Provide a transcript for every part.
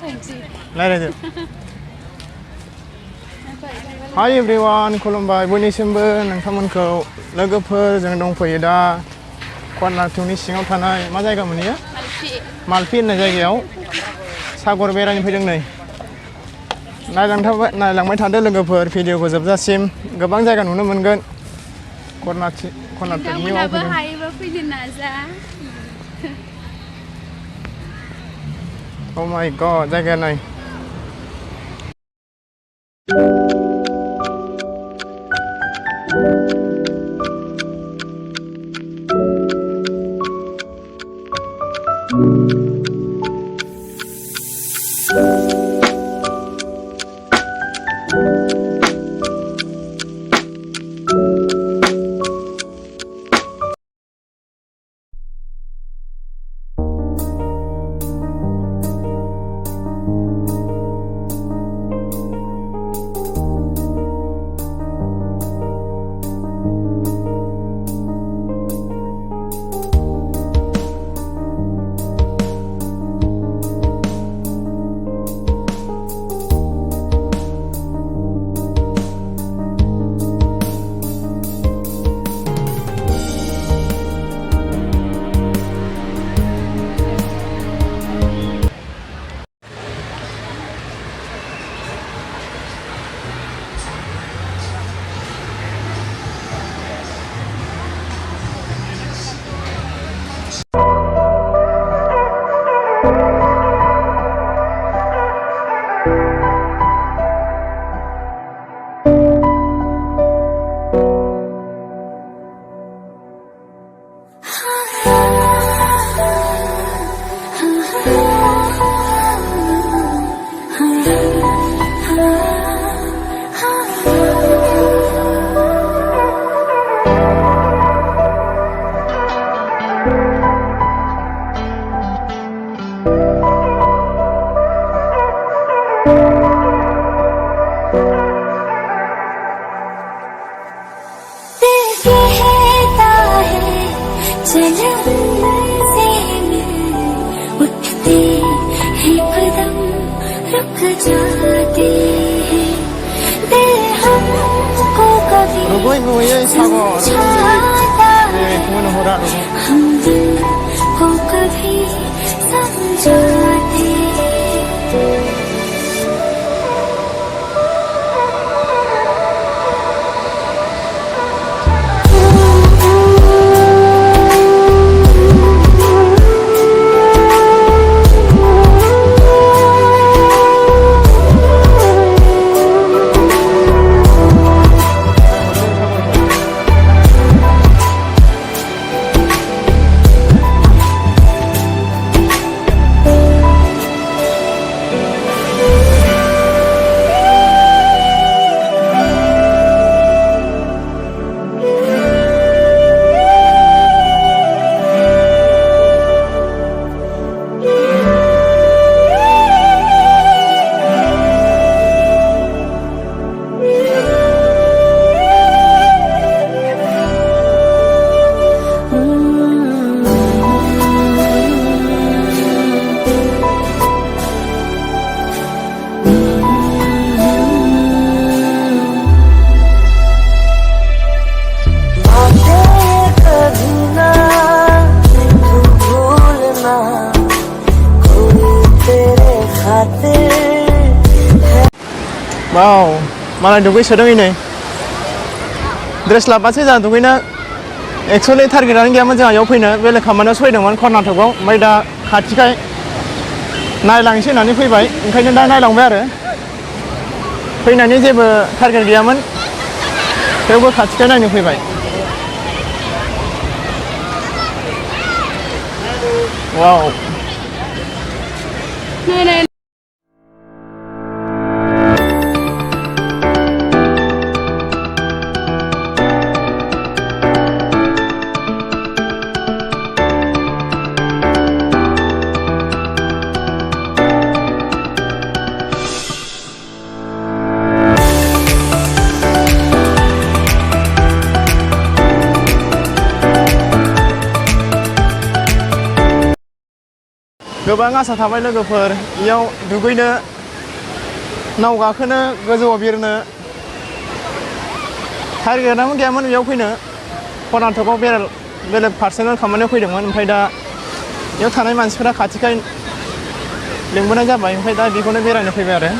रायलायदो Hi everyone, खुलुमबाय बयनिसिमबो नोंथांमोनखौ लोगोफोरजों दंफैयो दा कर्नाटकनि सिङाव थानाय मा जायगा मोनयो मालफे होननाय जायगायाव सागर बेरायनो फैदों नै नायलांबाय थादो लोगोफोर भिडिअखौ जोबजासिम गोबां जायगा नुनो मोनगोन कर्नाटकनि हायोबा फैनो नाजा Oh my god जायगाया नाय Wow, malah दुगैसोदों नै ड्रेस लाबासो जोंहा दुगैनो एक्चुअली टारगेटआनो गैयामोन जोंहा बेयाव फैनो बेलेग खामानियाव फैदोंमोन कर्नाटकआव ओमफ्राय दा खाथिखाय नायलांसै होननानै फैबाय ओंखायनो दा नायलांबाय आरो फैनायनि जेबो टारगेट गैयामोन थेवबो खाथिखाय नायनो फैबाय वाव गोबां आसा थाबाय लोगोफोर इयाव दुगैनो नाव गाखोनो गोजौआव बिरनो टारगेटआनो गैयामोन बेयाव फैनो कर्नाटकआव बेलेग पार्सनेल खामानियाव फैदोंमोन ओमफ्राय दा बेयाव थानाय मानसिफोरा खाथिखाय लिंबोनाय जाबाय ओमफ्राय दा बेखौनो बेरायनो फैबाय आरो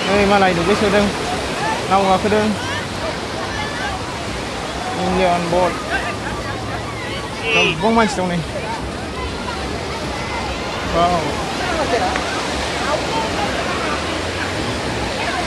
नै मालाय दुगैसोदों नाव गाखोदों इन्डियान बट गोबां मानसि दं नै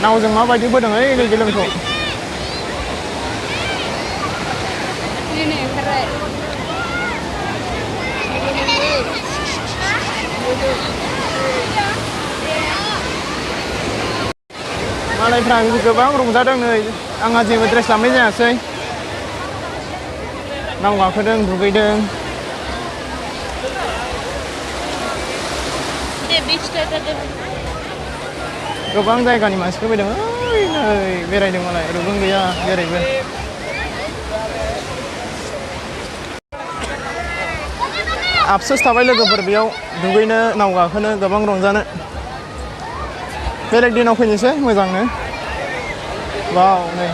नावजों माबायदि बोदों ओइ दै गेलेमखौ मालायफ्रा गोबां रंजादों नै आंहा जेबो ड्रेस लांनाय जायासै नाव गाखोदों दुगैदों गोबां जायगानि मानसिफोर फैदों ओइ नै बेरायदों मालाय रुगुं गैया जेरैबो आफसोस थाबाय लोगोफोर बेयाव दुगैनो नाव गाखोनो गोबां रंजानो बेलेग दिनाव फैनोसै मोजांनो वाव नै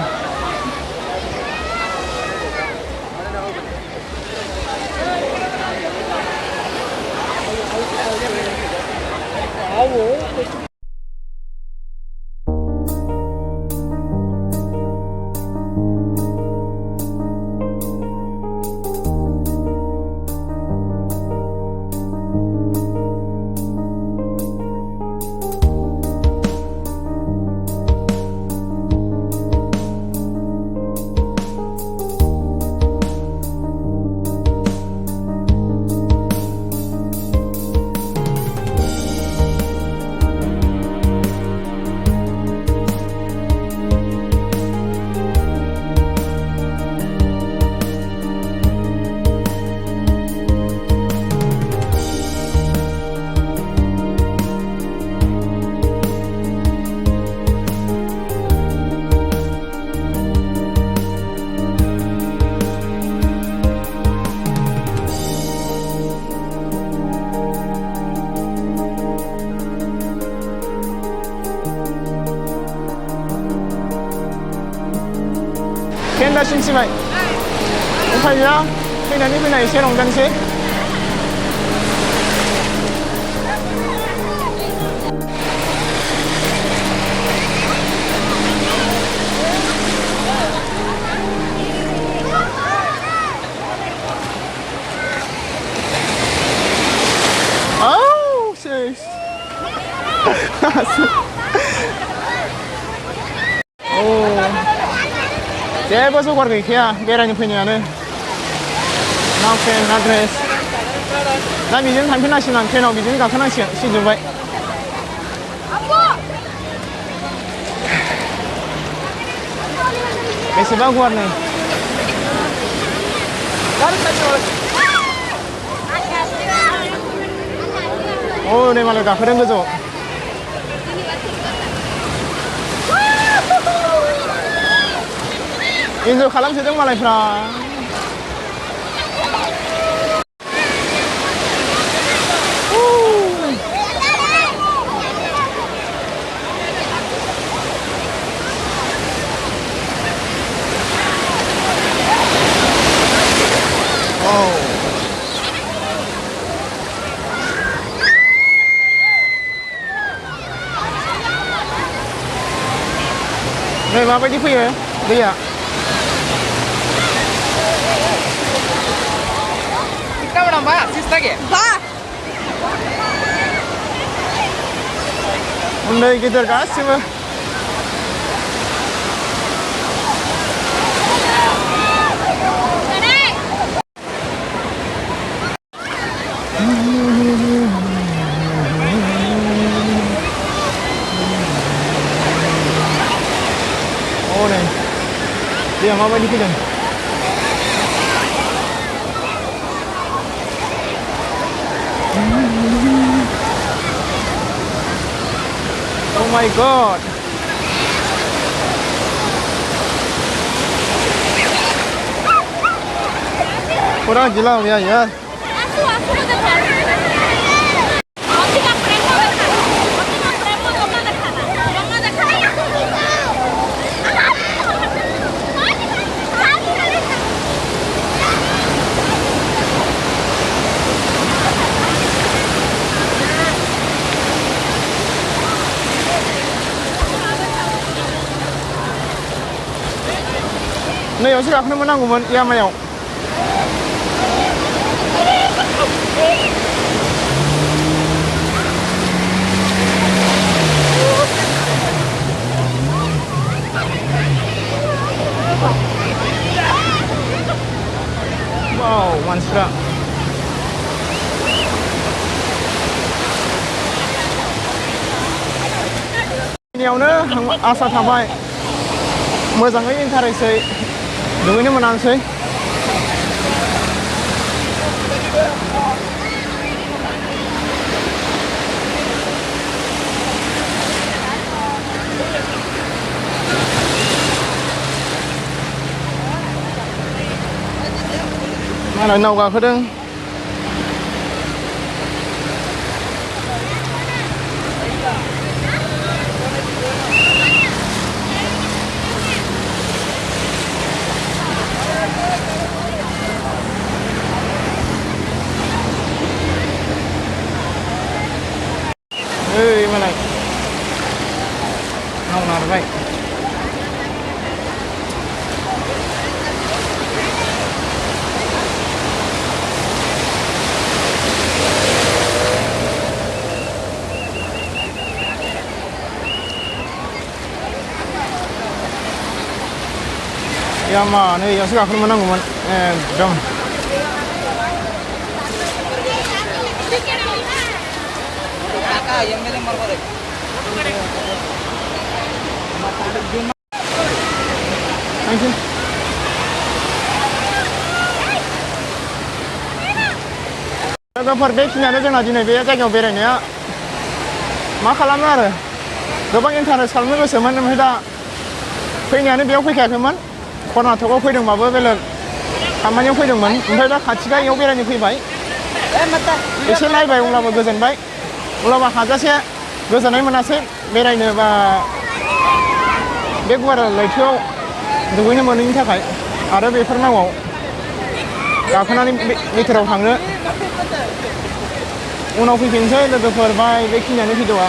दासिम सिबाय उफाय गैया फैनानै फैना एसे रंजानोसै जेबो जगार गैखाया बेरायनो फैनायानो ना ट्रेन ना ड्रेस दा बिजों थांफिननांसिगोन आं ट्रेनाव बिदिनो गाखोनांसिगोन सिजोब्बाय बेसेबा गुवार नै अ नै मालाय गाखोदों गोजौआव इन्जय खालामसोदों मालायफ्रा नै माबायदि फैयो दैया उन्दै गिदिर गासिबो नै दैया माबायदि फैदों Oh my god Pura gila हो गया यार नै यावसो गाखोनो मोननांगौमोन यामायाव वाव मानसिफ्रा बेनियावनो आसा थाबाय मोजाङै इन्टारेस्टै दुगैनो मोनासै मालाय नाव गाखोदों मालाय नाव नारबाय यामा नै यावसो गाखोनो मोननांगौमोन एकदम लोगोफोर बेखिनियानो जोंना दिनै बे जायगायाव बेरायनाया मा खालामो आरो गोबां इन्टारेस्ट खालामनो गोसोमोन ओमफ्राय दा फैनायानो बेयाव फैखायाखैमोन कर्नाटकआव फैदोंबाबो बेलेग खामानियाव फैदोंमोन ओमफ्राय दा खाथिखाय बेयाव बेरायनो फैबाय एसे नायबाय अब्लाबो गोजोनबाय अब्लाबो हाजासे गोजोननाय मोनासै बेरायनो बा बे गुवार लैथोआव दुगैनो मोनैनि थाखाय आरो बेफोर नावाव गाखोनानै बिथोराव थांनो उनाव फैफिनसै लोगोफोर बाय बेखिनियानो भिडिअ'आ